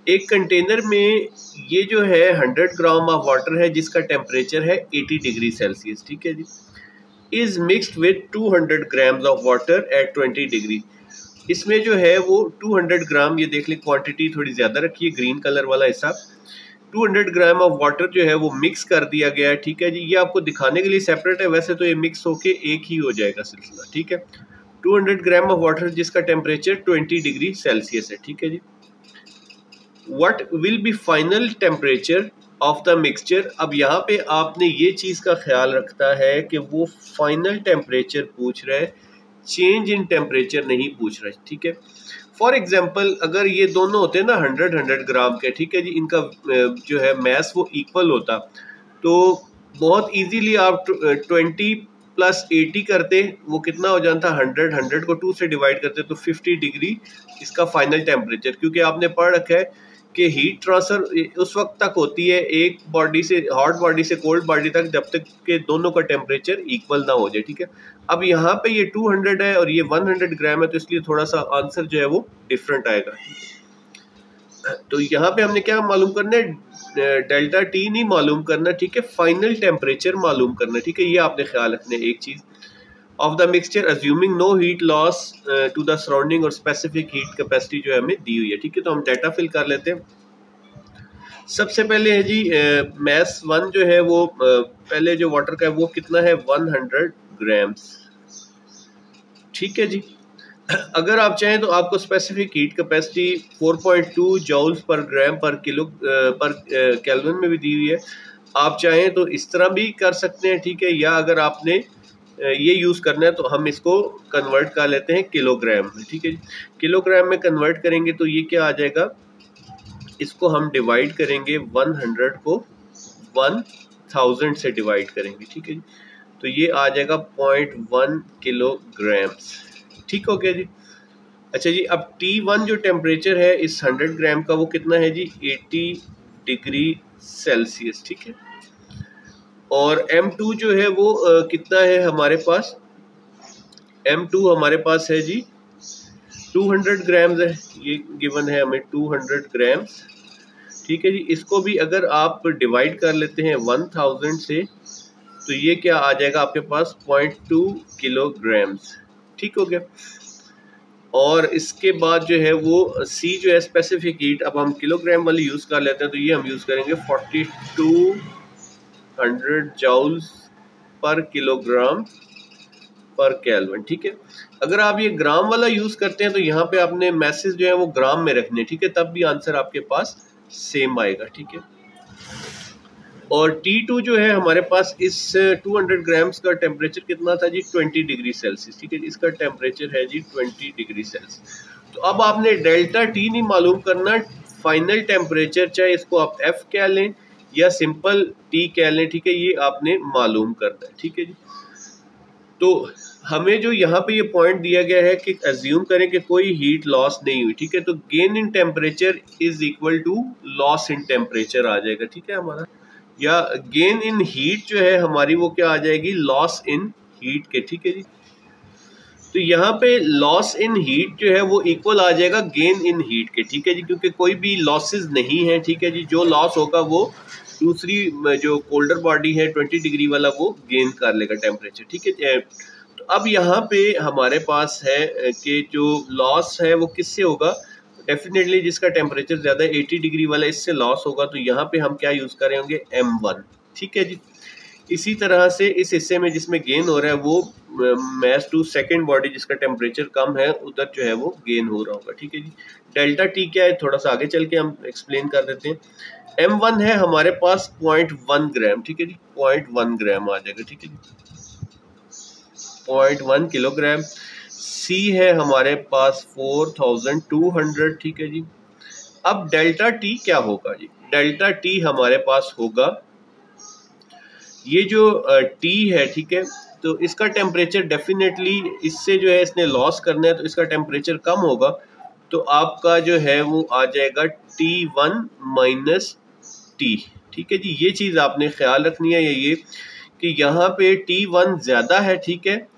एक कंटेनर में ये जो है 100 ग्राम ऑफ वाटर है जिसका टेम्परेचर है 80 डिग्री सेल्सियस, ठीक है जी, is mixed with 200 grams of water at 20 degree. इसमें जो है वो 200 ग्राम, ये देख लें क्वांटिटी थोड़ी ज़्यादा रखी है, ग्रीन कलर वाला हिस्सा, 200 ग्राम ऑफ वाटर जो है वो मिक्स कर दिया गया है, ठीक है जी। ये आपको दिखाने के लिए सेपरेट है, वैसे तो ये मिक्स होके एक ही हो जाएगा सिलसिला, ठीक है। 200 ग्राम ऑफ वाटर जिसका टेम्परेचर 20 डिग्री सेल्सियस है, ठीक है जी। What will be final temperature of the mixture. अब यहाँ पे आपने ये चीज़ का ख्याल रखता है कि वो फाइनल टेम्परेचर पूछ रहा है, चेंज इन टेम्परेचर नहीं पूछ रहा है, ठीक है। फॉर एग्जाम्पल अगर ये दोनों होते हैं ना 100 ग्राम के, ठीक है जी, इनका जो है मैस वो इक्वल होता, तो बहुत इजीली आप 20 प्लस 80 करते, वो कितना हो जाता, 100 को 2 से डिवाइड करते तो 50 डिग्री इसका फाइनल टेम्परेचर। क्योंकि आपने पढ़ रखा है कि हीट ट्रांसफर उस वक्त तक होती है एक बॉडी से, हॉट बॉडी से कोल्ड बॉडी तक, जब तक के दोनों का टेम्परेचर इक्वल ना हो जाए, ठीक है। अब यहाँ पे ये 200 है और ये 100 ग्राम है, तो इसलिए थोड़ा सा आंसर जो है वो डिफरेंट आएगा। तो यहाँ पे हमने क्या मालूम करना है, डेल्टा टी नहीं मालूम करना, ठीक है, फाइनल टेम्परेचर मालूम करना, ठीक है। ये आपने ख्याल रखना है एक चीज़, of the mixture assuming no heat loss to the surrounding, और स्पेसिफिक हीट कैपेसिटी जो है हमें दी हुई है, ठीक है। तो हम डाटा फिल कर लेते हैं। सबसे पहले है जी मैस 1 जो है वो पहले जो वाटर का है वो कितना है 100 ग्राम्स, ठीक है जी। अगर आप चाहें तो आपको specific heat capacity 4.2 joules per gram पर किलो पर केल्विन में भी दी हुई है। आप चाहें तो इस तरह भी कर सकते हैं, ठीक है, या अगर आपने ये यूज़ करना है तो हम इसको कन्वर्ट कर लेते हैं किलोग्राम में, ठीक है। किलोग्राम में कन्वर्ट करेंगे तो ये क्या आ जाएगा, इसको हम डिवाइड करेंगे 100 को 1000 से डिवाइड करेंगे, ठीक है जी। तो ये आ जाएगा 0.1 किलोग्राम्स, ठीक हो गया जी। अच्छा जी, अब T1 जो टेम्परेचर है इस 100 ग्राम का वो कितना है जी 80 डिग्री सेल्सियस, ठीक है। और M2 जो है वो कितना है हमारे पास, M2 हमारे पास है जी 200 ग्राम्स है, ये गिवन है हमें 200 ग्राम्स, ठीक है जी। इसको भी अगर आप डिवाइड कर लेते हैं 1000 से, तो ये क्या आ जाएगा आपके पास 0.2 किलोग्राम्स, ठीक हो गया। और इसके बाद जो है वो सी जो है स्पेसिफिक हीट, अब हम किलोग्राम वाली यूज़ कर लेते हैं, तो ये हम यूज़ करेंगे 4200 जूल्स पर किलोग्राम पर केल्विन, ठीक है। अगर आप ये ग्राम वाला यूज़ करते हैं तो यहाँ पे आपने मैसेज जो है वो ग्राम में रखने, ठीक है, तब भी आंसर आपके पास सेम आएगा, ठीक है। और T2 जो है हमारे पास इस 200 ग्राम्स का टेम्परेचर कितना था जी, 20 डिग्री सेल्सियस, ठीक है। इसका टेम्परेचर है जी 20 डिग्री सेल्सियस। तो अब आपने डेल्टा टी नहीं मालूम करना, फाइनल टेम्परेचर, चाहे इसको आप एफ कह लें या सिंपल टी कह लें, ठीक है, ये आपने मालूम करना है, ठीक है जी। तो हमें जो यहाँ पे ये पॉइंट दिया गया है कि अज्यूम करें कि कोई हीट लॉस नहीं हुई, ठीक है, तो gain in temperature is equal to loss in temperature आ जाएगा, ठीक है हमारा, या गेन इन हीट जो है हमारी वो क्या आ जाएगी, लॉस इन हीट के, ठीक है जी। तो यहाँ पे लॉस इन हीट जो है वो इक्वल आ जाएगा गेन इन हीट के, ठीक है जी, क्योंकि कोई भी लॉसेस नहीं है, ठीक है जी। जो लॉस होगा वो दूसरी जो कोल्डर बॉडी है 20 डिग्री वाला वो गेन कर लेगा टेम्परेचर, ठीक है। तो अब यहाँ पे हमारे पास है कि जो लॉस है वो किससे होगा, डेफिनेटली जिसका टेम्परेचर ज़्यादा 80 डिग्री वाला इससे लॉस होगा, तो यहाँ पे हम क्या यूज़ करेंगे, M1, ठीक है जी। इसी तरह से इस हिस्से में जिसमें गेन हो रहा है वो मैच टू सेकंड बॉडी जिसका टेम्परेचर कम है उधर जो है वो गेन हो रहा होगा, ठीक है जी। डेल्टा टी क्या है थोड़ा सा आगे चल के हम एक्सप्लेन कर देते हैं। M1 है हमारे पास 0.1 ग्राम, ठीक है जी, 0.1 ग्राम आ जाएगा, ठीक है जी, 0.1 किलोग्राम। सी है हमारे पास 4200, ठीक है जी। अब डेल्टा टी क्या होगा जी, डेल्टा टी हमारे पास होगा ये जो टी है, ठीक है, तो इसका टेम्परेचर डेफिनेटली इससे जो है इसने लॉस करना है तो इसका टेम्परेचर कम होगा, तो आपका जो है वो आ जाएगा T1 माइनस टी, ठीक है जी। ये चीज़ आपने ख्याल रखनी है ये कि यहाँ पे T1 ज़्यादा है, ठीक है,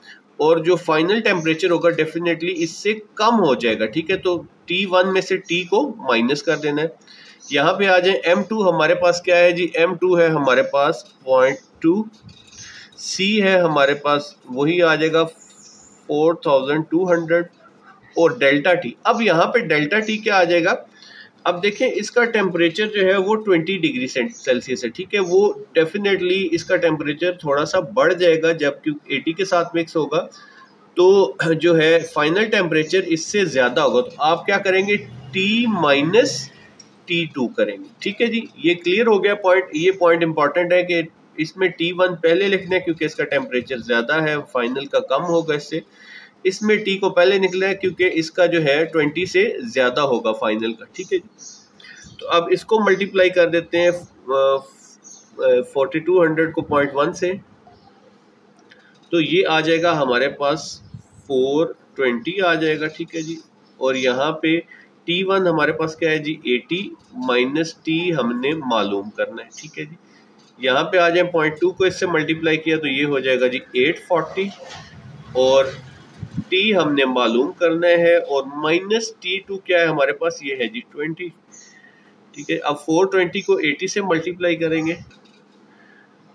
और जो फाइनल टेम्परेचर होगा डेफिनेटली इससे कम हो जाएगा, ठीक है। तो T1 में से T को माइनस कर देना है। यहाँ पे आ जाए M2 हमारे पास क्या है जी, M2 है हमारे पास 0.2, C है हमारे पास वही आ जाएगा 4200, और डेल्टा टी, अब यहाँ पे डेल्टा टी क्या आ जाएगा, अब देखें इसका टेम्परेचर जो है वो 20 डिग्री सेल्सियस है, ठीक है, वो डेफिनेटली इसका टेम्परेचर थोड़ा सा बढ़ जाएगा जब 80 के साथ मिक्स होगा, तो जो है फाइनल टेम्परेचर इससे ज़्यादा होगा, तो आप क्या करेंगे, T माइनस T2 करेंगे, ठीक है जी। ये क्लियर हो गया पॉइंट, ये पॉइंट इंपॉर्टेंट है कि इसमें T1 पहले लिखना है क्योंकि इसका टेम्परेचर ज़्यादा है, फाइनल का कम होगा इससे, इसमें T को पहले निकला है क्योंकि इसका जो है 20 से ज़्यादा होगा फाइनल का, ठीक है जी। तो अब इसको मल्टीप्लाई कर देते हैं 4200 को 0.1 से, तो ये आ जाएगा हमारे पास 420 आ जाएगा, ठीक है जी। और यहाँ पे T1 हमारे पास क्या है जी 80 माइनस T हमने मालूम करना है, ठीक है जी। यहाँ पे आ जाए 0.2 को इससे मल्टीप्लाई किया तो ये हो जाएगा जी 840, और T हमने मालूम करना है, और माइनस T2 क्या है हमारे पास, ये है जी 20, ठीक है। अब 420 को 80 से मल्टीप्लाई करेंगे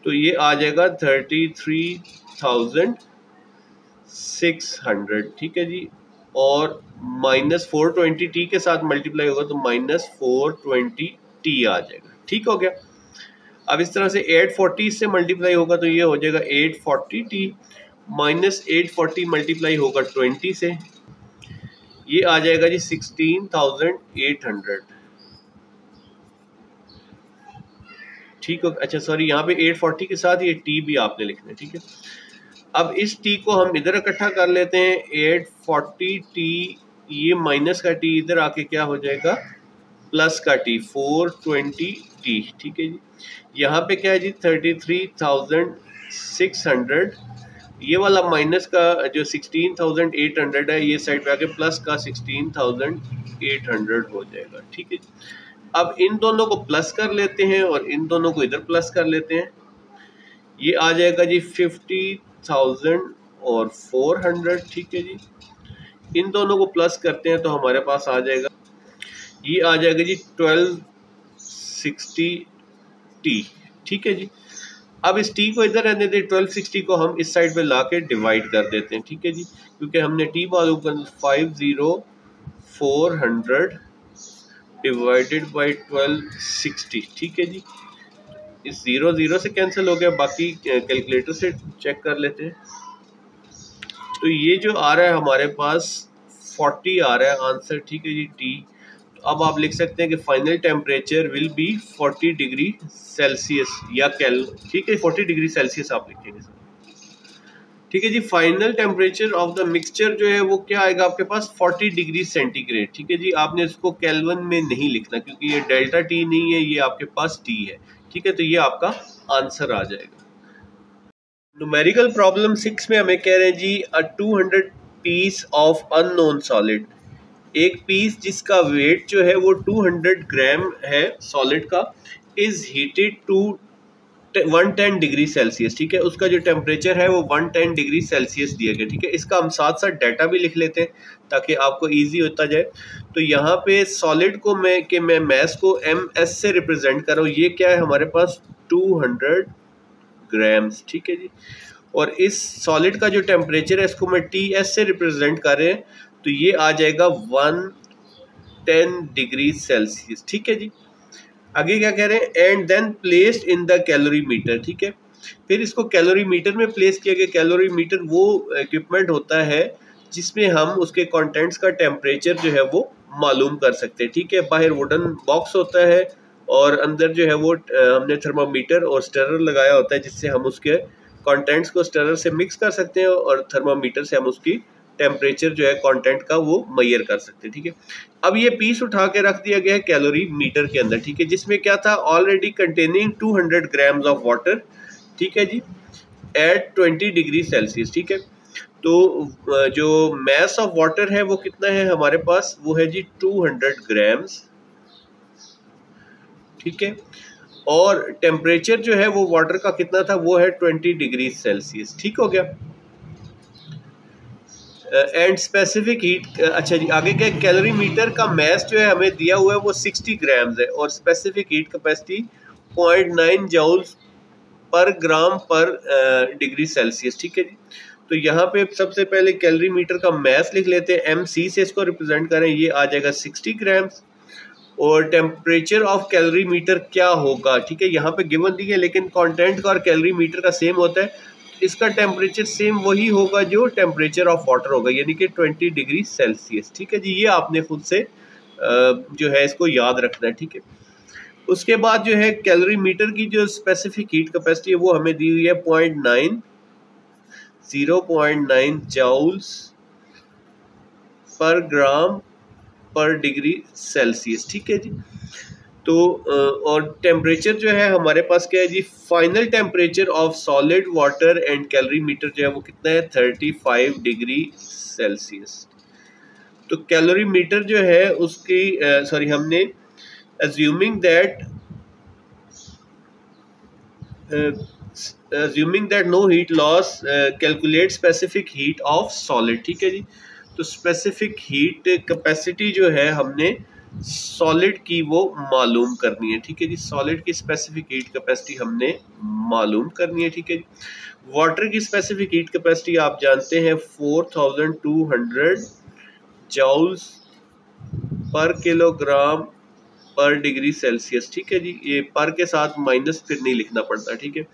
तो ये आ जाएगा 33,600, ठीक है जी, और माइनस 420 T के साथ मल्टीप्लाई होगा तो माइनस 420 T आ जाएगा, ठीक हो गया। अब इस तरह से 840 से मल्टीप्लाई होगा तो ये हो जाएगा 840 T माइनस 840 मल्टीप्लाई होगा 20 से, ये आ जाएगा जी 16,800, ठीक हो। अच्छा सॉरी, यहाँ पे 840 के साथ ये T भी आपने लिखना है, ठीक है। अब इस T को हम इधर इकट्ठा कर लेते हैं, 840 T, ये माइनस का T इधर आके क्या हो जाएगा, प्लस का T 420 T, ठीक है जी। यहाँ पे क्या है जी 33,600, ये वाला माइनस का जो 16,800 है ये साइड पे आके प्लस का 16,800 हो जाएगा, ठीक है। अब इन दोनों को प्लस कर लेते हैं और इन दोनों को इधर प्लस कर लेते हैं, ये आ जाएगा जी 50,400, ठीक है जी। इन दोनों को प्लस करते हैं तो हमारे पास आ जाएगा, ये आ जाएगा जी 1260 T, ठीक है जी। अब इस T को इधर रहने दें, 1260 को हम इस साइड पे ला के डिवाइड कर देते हैं, ठीक है जी, क्योंकि हमने टी मालूम कर 50400 डिवाइडेड बाई 1260, ठीक है जी। इस 0 से कैंसिल हो गया, बाकी कैलकुलेटर से चेक कर लेते हैं। तो ये जो आ रहा है हमारे पास 40 आ रहा है आंसर, ठीक है जी टी। तो अब आप लिख सकते हैं कि final temperature will be 40 degree Celsius या कैल, ठीक है 40 डिग्री सेल्सियस आप लिखेंगे सर, ठीक है जी। Final temperature of the mixture जो है वो क्या आएगा आपके पास 40 डिग्री सेंटीग्रेड, ठीक है जी। आपने इसको केल्विन में नहीं लिखना क्योंकि ये डेल्टा टी नहीं है, ये आपके पास टी है, ठीक है। तो ये आपका आंसर आ जाएगा। न्यूमेरिकल प्रॉब्लम 6 में हमें कह रहे हैं जी 200 पीस ऑफ अननोन सॉलिड, एक पीस जिसका वेट जो है वो 200 ग्राम है सॉलिड का, is heated to 110 degree Celsius, ठीक है। उसका जो टेम्परेचर है वो 110 डिग्री सेल्सियस दिया गया, ठीक है। इसका हम साथ साथ डाटा भी लिख लेते हैं ताकि आपको इजी होता जाए। तो यहाँ पे सॉलिड को मैं मैस को MS से रिप्रेजेंट कर रहा हूँ। ये क्या है हमारे पास 200 ग्राम्स, ठीक है जी। और इस सॉलिड का जो टेम्परेचर है इसको मैं TS से रिप्रेजेंट कर रहे हैं, तो ये आ जाएगा 110 डिग्री सेल्सियस, ठीक है जी। आगे क्या कह रहे हैं, and then placed in the calorimeter, ठीक है। फिर इसको कैलोरी मीटर में प्लेस किया गया। कैलोरी मीटर वो इक्विपमेंट होता है जिसमें हम उसके कंटेंट्स का टेम्परेचर जो है वो मालूम कर सकते हैं, ठीक है। बाहर वुडन बॉक्स होता है और अंदर जो है वो हमने थर्मामीटर और स्टरर लगाया होता है जिससे हम उसके कंटेंट्स को स्टरर से मिक्स कर सकते हैं और थर्मामीटर से हम उसकी टेम्परेचर जो है कंटेंट का वो मेजर कर सकते हैं, ठीक है। अब ये पीस उठा के रख दिया गया है कैलोरी मीटर के अंदर, ठीक है, जिसमें क्या था already containing 200 grams of water, ठीक है जी, एट 20 डिग्री सेल्सियस, ठीक है। तो जो मैस ऑफ वाटर है वो कितना है हमारे पास, वो है जी 200 ग्राम्स, ठीक है। और टेम्परेचर जो है वो वाटर का कितना था, वो है 20 डिग्री सेल्सियस, ठीक हो गया। एंड स्पेसिफिक हीट, अच्छा जी आगे क्या, कैलोरी मीटर का मैस जो है हमें दिया हुआ है वो 60 ग्राम्स है और specific heat capacity 0.9 joules per gram पर डिग्री सेल्सियस, ठीक है जी। तो यहाँ पे सबसे पहले कैलोरी मीटर का मैस लिख लेते हैं, MC से इसको रिप्रेजेंट करें, ये आ जाएगा 60 ग्राम्स। और टेम्परेचर ऑफ कैलोरी मीटर क्या होगा, ठीक है, यहाँ पे गिवन दी है लेकिन कंटेंट का और कैलोरी मीटर का सेम होता है, इसका टेम्परेचर सेम वही होगा जो टेम्परेचर ऑफ वाटर होगा, यानी कि 20 डिग्री सेल्सियस, ठीक है जी। ये आपने खुद से जो है इसको याद रखना है, ठीक है। उसके बाद जो है कैलोरी मीटर की जो स्पेसिफिक हीट कैपेसिटी है वो हमें दी हुई है 0.9 जूल्स पर ग्राम पर डिग्री सेल्सियस, ठीक है जी। तो और टेम्परेचर जो है हमारे पास क्या है जी, final temperature of solid water and calorimeter जो है वो कितना है 35 डिग्री सेल्सियस। तो कैलोरी मीटर जो है उसकी सॉरी हमने assuming that no heat loss calculate specific heat of solid, ठीक है जी। तो स्पेसिफिक हीट कैपेसिटी जो है हमने सॉलिड की वो मालूम करनी है, ठीक है जी। सॉलिड की स्पेसिफिक हीट कैपेसिटी हमने मालूम करनी है, ठीक है जी। वाटर की स्पेसिफिक हीट कैपेसिटी आप जानते हैं 4200 joules per kilogram per degree Celsius, ठीक है जी। ये पर के साथ माइनस फिर नहीं लिखना पड़ता, ठीक है।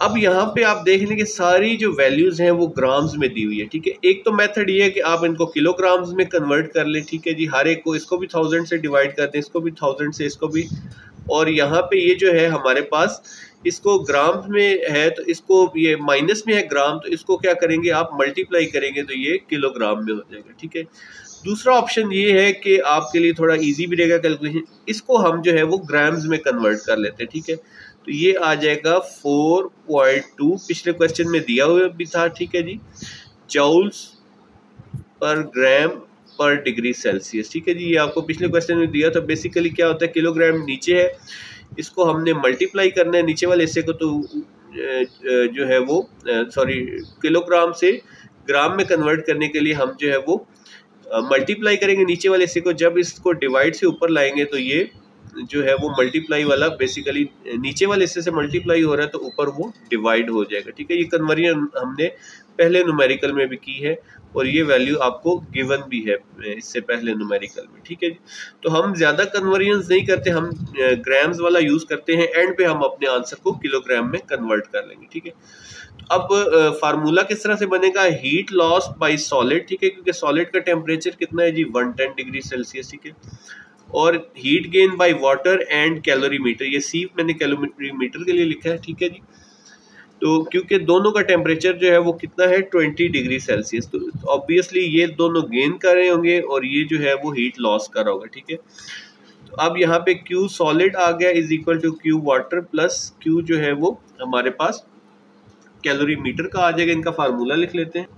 अब यहाँ पे आप देख लें कि सारी जो वैल्यूज हैं वो ग्राम्स में दी हुई है, ठीक है। एक तो मेथड ये है कि आप इनको किलोग्राम्स में कन्वर्ट कर लें, ठीक है जी। हर एक को, इसको भी 1000 से डिवाइड कर दें, इसको भी 1000 से, इसको भी, और यहाँ पे ये जो है हमारे पास इसको ग्राम्स में है तो इसको ये माइनस में है ग्राम, तो इसको क्या करेंगे आप मल्टीप्लाई करेंगे तो ये किलोग्राम में हो जाएगा, ठीक है। दूसरा ऑप्शन ये है कि आपके लिए थोड़ा इजी भी रहेगा कैलकुलेशन, इसको हम जो है वो ग्राम्स में कन्वर्ट कर लेते हैं, ठीक है। तो ये आ जाएगा 4.2, पिछले क्वेश्चन में दिया हुआ भी था, ठीक है जी, जूल्स पर ग्राम पर डिग्री सेल्सियस, ठीक है जी। ये आपको पिछले क्वेश्चन में दिया था। बेसिकली क्या होता है, किलोग्राम नीचे है, इसको हमने मल्टीप्लाई करना है नीचे वाले हिस्से को, तो जो है वो सॉरी किलोग्राम से ग्राम में कन्वर्ट करने के लिए हम जो है वो मल्टीप्लाई करेंगे नीचे वाले हिस्से को। जब इसको डिवाइड से ऊपर लाएंगे तो ये जो है वो मल्टीप्लाई वाला बेसिकली नीचे वाले हिस्से से मल्टीप्लाई हो रहा है तो ऊपर वो डिवाइड हो जाएगा, ठीक है। ये कन्वर्जन हमने पहले न्यूमेरिकल में भी की है और ये वैल्यू आपको गिवन भी है इससे पहले न्यूमेरिकल में, ठीक है जी। तो हम ज़्यादा कन्वर्जन नहीं करते, हम ग्राम्स वाला यूज़ करते हैं, एंड पे हम अपने आंसर को किलोग्राम में कन्वर्ट कर लेंगे, ठीक है। अब फार्मूला किस तरह से बनेगा, हीट लॉस बाय सॉलिड, ठीक है, क्योंकि सॉलिड का टेम्परेचर कितना है जी 110 डिग्री सेल्सियस, ठीक है। और heat gain by water and calorimeter, ये सी मैंने कैलोरीमीटर के लिए लिखा है, ठीक है जी। तो क्योंकि दोनों का टेम्परेचर जो है वो कितना है 20 डिग्री सेल्सियस, तो ऑब्वियसली ये दोनों गेन कर रहे होंगे और ये जो है वो हीट लॉस कर रहा होगा, ठीक है। तो अब यहाँ पे Q सॉलिड आ गया is equal to Q water plus Q जो है वो हमारे पास कैलोरीमीटर का आ जाएगा। इनका फार्मूला लिख लेते हैं।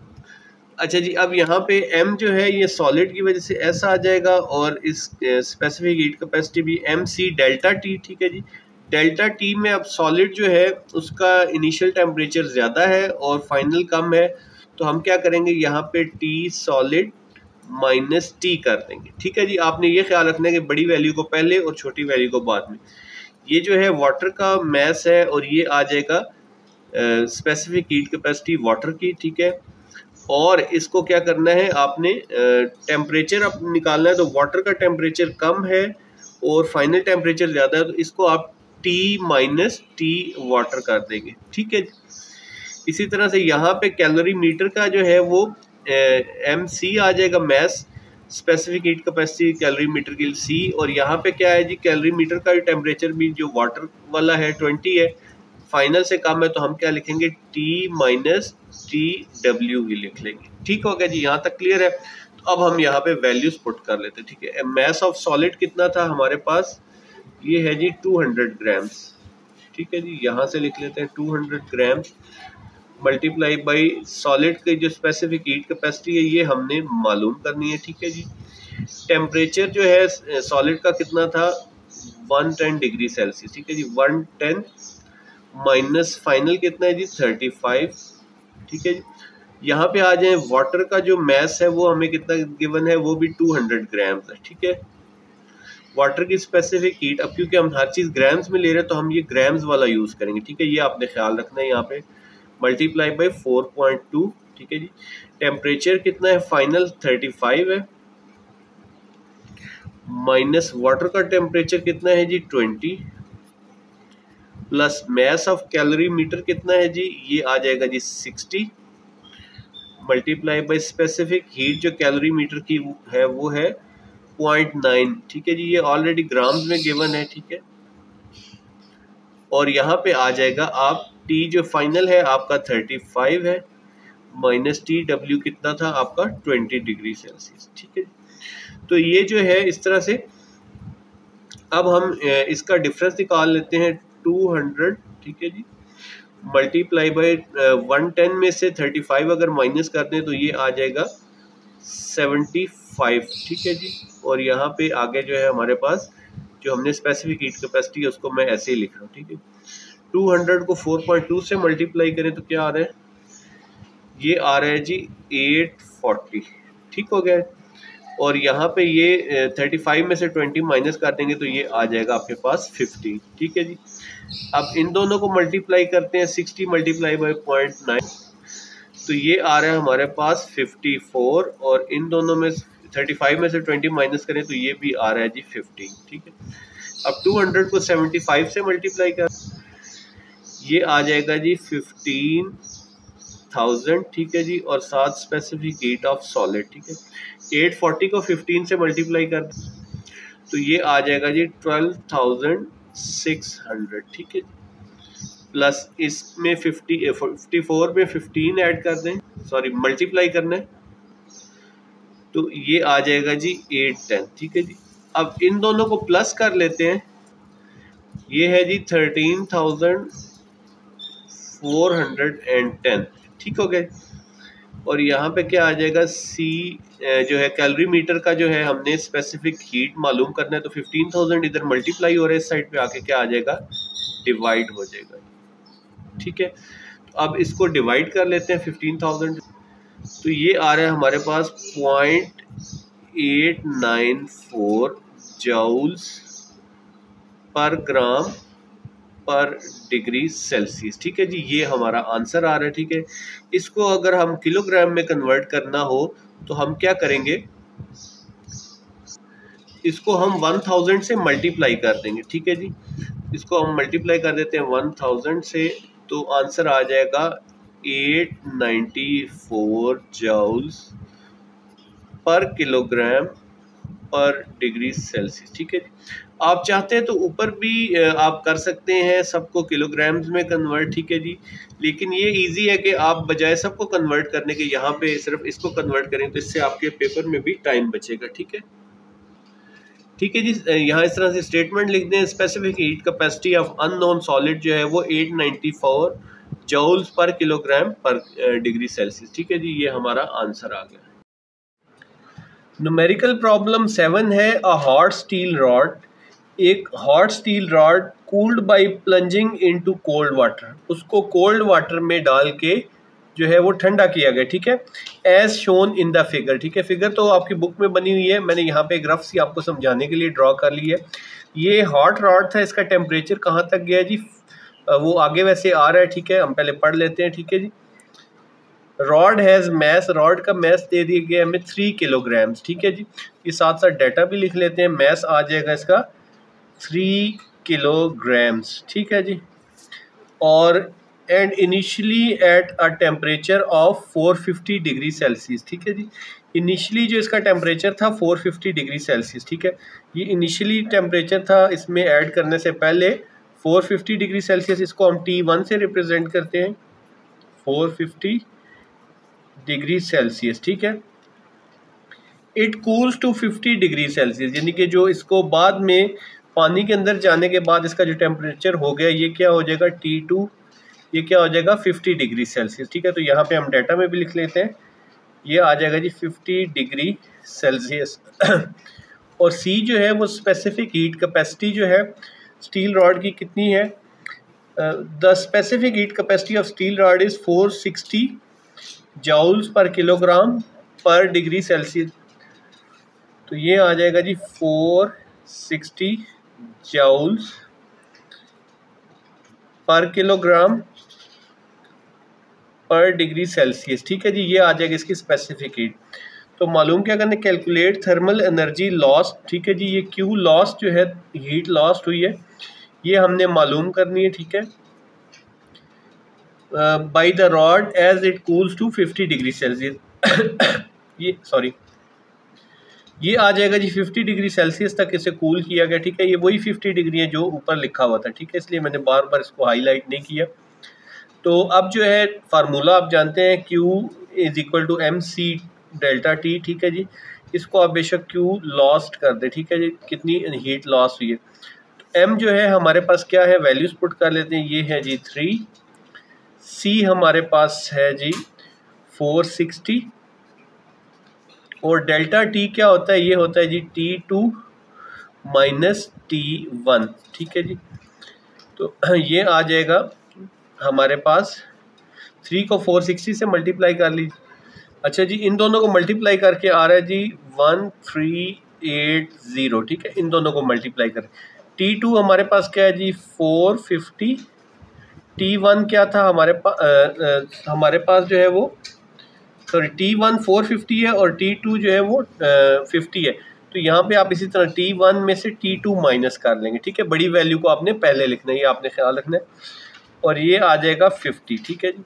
अच्छा जी, अब यहाँ पे M जो है ये सॉलिड की वजह से ऐसा आ जाएगा और इस स्पेसिफिक हीट कैपेसिटी भी MC डेल्टा T, ठीक है जी। डेल्टा T में अब सॉलिड जो है उसका इनिशियल टेम्परेचर ज़्यादा है और फाइनल कम है, तो हम क्या करेंगे यहाँ पे T सॉलिड माइनस T कर देंगे, ठीक है जी। आपने ये ख्याल रखना है कि बड़ी वैल्यू को पहले और छोटी वैल्यू को बाद में। ये जो है वाटर का मैस है और ये आ जाएगा स्पेसिफिक हीट कैपेसिटी वाटर की, ठीक है। और इसको क्या करना है आपने टेम्परेचर अब निकालना है, तो वाटर का टेम्परेचर कम है और फाइनल टेम्परेचर ज़्यादा है, तो इसको आप T माइनस T वाटर कर देंगे, ठीक है। इसी तरह से यहाँ पे कैलोरी मीटर का जो है वो MC आ जाएगा mass specific heat capacity calorimeter की C, और यहाँ पे क्या है जी कैलोरी मीटर का टेम्परेचर भी जो वाटर वाला है 20 है, फाइनल से कम है, तो हम क्या लिखेंगे T माइनस TW ही लिख लेंगे, ठीक हो गया जी। यहाँ तक क्लियर है। तो अब हम यहाँ पे वैल्यूज पुट कर लेते हैं, ठीक है। मैस ऑफ सॉलिड कितना था हमारे पास, ये है जी 200 ग्राम्स, ठीक है जी। यहाँ से लिख लेते हैं 200 ग्राम्स मल्टीप्लाई बाई सॉलिड की जो स्पेसिफिक हीट कैपेसिटी है ये हमने मालूम करनी है, ठीक है जी। टेम्परेचर जो है सॉलिड का कितना था 110 डिग्री सेल्सियस, ठीक है जी। 110 माइनस फाइनल कितना है जी 35, ठीक है जी। यहाँ पे आ जाए वाटर का जो मैस है वो हमें कितना गिवन है, वो भी 200 ग्राम्स है, ठीक है। वाटर की स्पेसिफिक हीट, अब क्योंकि हम हर चीज़ ग्राम्स में ले रहे हैं तो हम ये ग्राम्स वाला यूज़ करेंगे, ठीक है। ये आपने ख्याल रखना है, यहाँ पे मल्टीप्लाई बाई 4.2, ठीक है जी। टेम्परेचर कितना है फाइनल 35 है, माइनस वाटर का टेम्परेचर कितना है जी 20, plus mass of calorimeter कितना है जी, ये आ जाएगा जी 60, मल्टीप्लाई बाई स्पेसिफिक हीट जो कैलोरी मीटर की है वो है 0.9, ठीक है जी। ये ऑलरेडी ग्राम्स में गिवन है, ठीक है। और यहाँ पे आ जाएगा आप T जो फाइनल है आपका 35 है, माइनस TW कितना था आपका 20 डिग्री सेल्सियस, ठीक है। तो ये जो है इस तरह से अब हम इसका डिफरेंस निकाल लेते हैं 200, ठीक है जी, मल्टीप्लाई बाई 110 में से 35 अगर माइनस कर दें तो ये आ जाएगा 75, ठीक है जी। और यहाँ पे आगे जो है हमारे पास जो हमने स्पेसिफिक हीट कैपेसिटी है उसको मैं ऐसे ही लिख रहा हूँ, ठीक है। 200 को 4.2 से मल्टीप्लाई करें तो क्या आ रहा है, ये आ रहा है जी 840, ठीक हो गया। और यहाँ पे ये 35 में से 20 माइनस कर देंगे तो ये आ जाएगा आपके पास 50, ठीक है जी। अब इन दोनों को मल्टीप्लाई करते हैं 60 मल्टीप्लाई बाई 0.9, तो ये आ रहा है हमारे पास 54, और इन दोनों में 35 में से 20 माइनस करें तो ये भी आ रहा है जी 15, ठीक है। अब 200 को 75 से मल्टीप्लाई कर, ये आ जाएगा जी 15,000, ठीक है जी, और साथ स्पेसिफिक हीट ऑफ सॉलिड, ठीक है। 840 को 15 से मल्टीप्लाई कर तो ये आ जाएगा जी 12,600, ठीक है। प्लस इसमें 54 में 15 ऐड कर दें, सॉरी मल्टीप्लाई करना है, तो ये आ जाएगा जी 810, ठीक है जी। अब इन दोनों को प्लस कर लेते हैं, ये है जी 13,410, ठीक हो गए। और यहाँ पे क्या आ जाएगा C जो है कैलोरी मीटर का जो है हमने स्पेसिफिक हीट मालूम करना है, तो 15,000 इधर मल्टीप्लाई हो रहा है, इस साइड पे आके क्या आ जाएगा डिवाइड हो जाएगा, ठीक है। तो अब इसको डिवाइड कर लेते हैं 15,000, तो ये आ रहा है हमारे पास 0.894 जूल्स पर ग्राम पर डिग्री सेल्सियस। ठीक है जी, ये हमारा आंसर आ रहा है। ठीक है, इसको अगर हम किलोग्राम में कन्वर्ट करना हो तो हम क्या करेंगे, इसको हम 1000 से मल्टीप्लाई कर देंगे। ठीक है जी, इसको हम मल्टीप्लाई कर देते हैं 1000 से, तो आंसर आ जाएगा 894 joules per kilogram per degree Celsius. ठीक है, आप चाहते हैं तो ऊपर भी आप कर सकते हैं सबको किलोग्राम्स में कन्वर्ट। ठीक है जी, लेकिन ये इजी है कि आप बजाय सबको कन्वर्ट करने के यहाँ पे सिर्फ इसको कन्वर्ट करें, तो इससे आपके पेपर में भी टाइम बचेगा। ठीक है, ठीक है जी, यहाँ इस तरह से स्टेटमेंट लिख दें, specific heat capacity of unknown solid जो है वो 894 joules per kilogram per degree Celsius. ठीक है जी, ये हमारा आंसर आ गया। न्यूमेरिकल प्रॉब्लम 7 है, अ हॉट स्टील रॉड, एक hot steel rod cooled by plunging into cold water, उसको कोल्ड वाटर में डाल के जो है वो ठंडा किया गया। ठीक है, as shown in the figure. ठीक है, फिगर तो आपकी बुक में बनी हुई है, मैंने यहाँ पे एक रफ सी आपको समझाने के लिए ड्रॉ कर ली है। ये हॉट रॉड था, इसका टेम्परेचर कहाँ तक गया जी, वो आगे वैसे आ रहा है। ठीक है, हम पहले पढ़ लेते हैं। ठीक है जी, रॉड हैज़ मैस, रॉड का मैस दे दिया गया हमें 3 किलोग्राम्स। ठीक है जी, ये साथ साथ डाटा भी लिख लेते हैं, मैस आ जाएगा इसका 3 किलोग्राम्स। ठीक है जी, और and initially at a temperature of 450 degree Celsius. ठीक है जी, इनिशियली जो इसका टेम्परेचर था 450 डिग्री सेल्सियस। ठीक है, ये इनिशियली टेम्परेचर था इसमें ऐड करने से पहले 450 डिग्री सेल्सियस, इसको हम T1 से रिप्रेजेंट करते हैं, 450 डिग्री सेल्सियस। ठीक है, it cools to 50 degree Celsius, यानी कि जो इसको बाद में पानी के अंदर जाने के बाद इसका जो टेम्परेचर हो गया ये क्या हो जाएगा T2, ये क्या हो जाएगा 50 डिग्री सेल्सियस। ठीक है, तो यहाँ पे हम डाटा में भी लिख लेते हैं, ये आ जाएगा जी 50 डिग्री सेल्सियस। और C जो है वो स्पेसिफिक हीट कैपेसिटी जो है स्टील रॉड की कितनी है, the specific heat capacity of steel rod is 460 joules पर किलोग्राम पर डिग्री सेल्सियस, तो ये आ जाएगा जी 460 जूल्स पर किलोग्राम पर डिग्री सेल्सियस। ठीक है जी, ये आ जाएगा इसकी स्पेसिफिक हीट। तो मालूम क्या करने, कैलकुलेट थर्मल एनर्जी लॉस। ठीक है जी, ये क्यू लॉस जो है हीट लॉस्ट हुई है ये हमने मालूम करनी है। ठीक है, by the rod as it cools to 50 degree Celsius. ये आ जाएगा जी 50 डिग्री सेल्सियस तक इसे कूल किया गया। ठीक है, ये वही 50 डिग्री है जो ऊपर लिखा हुआ था। ठीक है, इसलिए मैंने बार बार इसको हाईलाइट नहीं किया। तो अब जो है फार्मूला आप जानते हैं, Q is equal to MC delta T। ठीक है जी, इसको आप बेशक Q लॉस्ट कर दे। ठीक है जी, कितनी हीट लॉस हुई है, तो M जो है हमारे पास क्या है, वैल्यूज पुट कर लेते हैं, ये है जी 3, C हमारे पास है जी 460, और डेल्टा T क्या होता है, ये होता है जी T2 माइनस T1। ठीक है जी, तो ये आ जाएगा हमारे पास, 3 को 460 से मल्टीप्लाई कर लीजिए। अच्छा जी, इन दोनों को मल्टीप्लाई करके आ रहा है जी 1380। ठीक है, इन दोनों को मल्टीप्लाई करें, T2 हमारे पास क्या है जी 450, T1 क्या था हमारे पास जो है वो T1 450 है और T2 जो है वो 50 है। तो यहाँ पे आप इसी तरह T1 में से T2 माइनस कर लेंगे। ठीक है, बड़ी वैल्यू को आपने पहले लिखना है, ये आपने ख्याल रखना है, और ये आ जाएगा 50। ठीक है जी,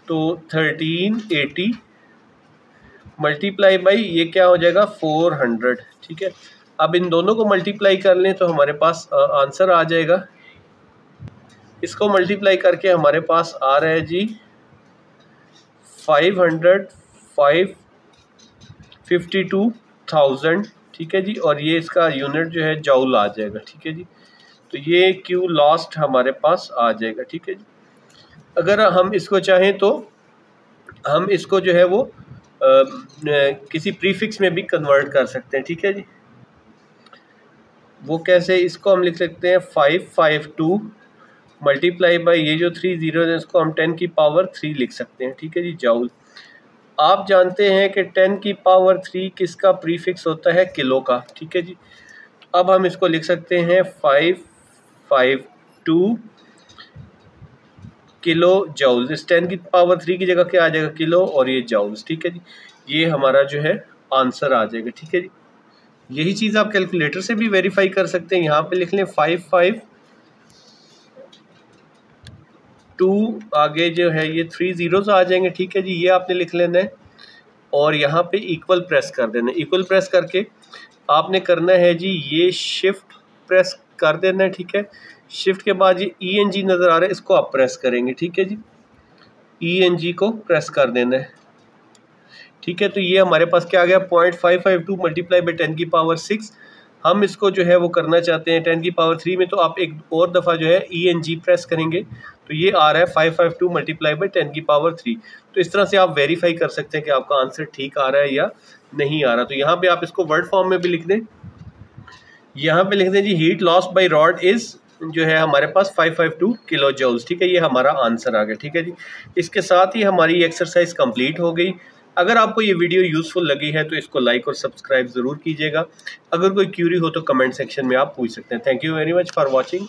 तो 1380 मल्टीप्लाई बाई ये क्या हो जाएगा 400। ठीक है, अब इन दोनों को मल्टीप्लाई कर लें तो हमारे पास आंसर आ जाएगा, इसको मल्टीप्लाई करके हमारे पास आ रहा है जी 552,000। ठीक है जी, और ये इसका यूनिट जो है जूल आ जाएगा। ठीक है जी, तो ये क्यू लॉस्ट हमारे पास आ जाएगा। ठीक है जी, अगर हम इसको चाहें तो हम इसको जो है वो किसी प्रीफिक्स में भी कन्वर्ट कर सकते हैं। ठीक है जी, वो कैसे, इसको हम लिख सकते हैं 552 मल्टीप्लाई बाई ये जो 3 जीरो है इसको हम 10 की पावर 3 लिख सकते हैं। ठीक है जी, जूल। आप जानते हैं कि 10 की पावर 3 किसका प्रीफिक्स होता है, किलो का। ठीक है जी, अब हम इसको लिख सकते हैं 552 किलो जूल्स। इस 10 की पावर 3 की जगह क्या आ जाएगा, किलो, और ये जूल्स। ठीक है जी, ये हमारा जो है आंसर आ जाएगा। ठीक है जी, यही चीज़ आप कैलकुलेटर से भी वेरीफाई कर सकते हैं। यहाँ पे लिख लें 552, आगे जो है ये 3 ज़ीरोज़ आ जाएंगे। ठीक है जी, ये आपने लिख लेना है और यहाँ पे इक्वल प्रेस कर देना है। इक्वल प्रेस करके आपने करना है जी, ये शिफ्ट प्रेस कर देना है। ठीक है, शिफ्ट के बाद ये ENG नज़र आ रहा है, इसको आप प्रेस करेंगे। ठीक है जी, ENG को प्रेस कर देना है। ठीक है, तो ये हमारे पास क्या आ गया, 0.552 मल्टीप्लाई बाई 10 की पावर 6। हम इसको जो है वो करना चाहते हैं 10 की पावर 3 में, तो आप एक और दफ़ा जो है ENG प्रेस करेंगे तो ये आ रहा है 552 मल्टीप्लाई बाई 10 की पावर 3। तो इस तरह से आप वेरीफाई कर सकते हैं कि आपका आंसर ठीक आ रहा है या नहीं आ रहा। तो यहाँ पे आप इसको वर्ड फॉर्म में भी लिख दें। यहाँ पे लिख दें जी, heat loss by rod is जो है हमारे पास 552 किलो जूल्स। ठीक है, ये हमारा आंसर आ गया। ठीक है जी, इसके साथ ही हमारी एक्सरसाइज कंप्लीट हो गई। अगर आपको ये वीडियो यूज़फुल लगी है तो इसको लाइक और सब्सक्राइब ज़रूर कीजिएगा। अगर कोई क्यूरी हो तो कमेंट सेक्शन में आप पूछ सकते हैं। Thank you very much for watching.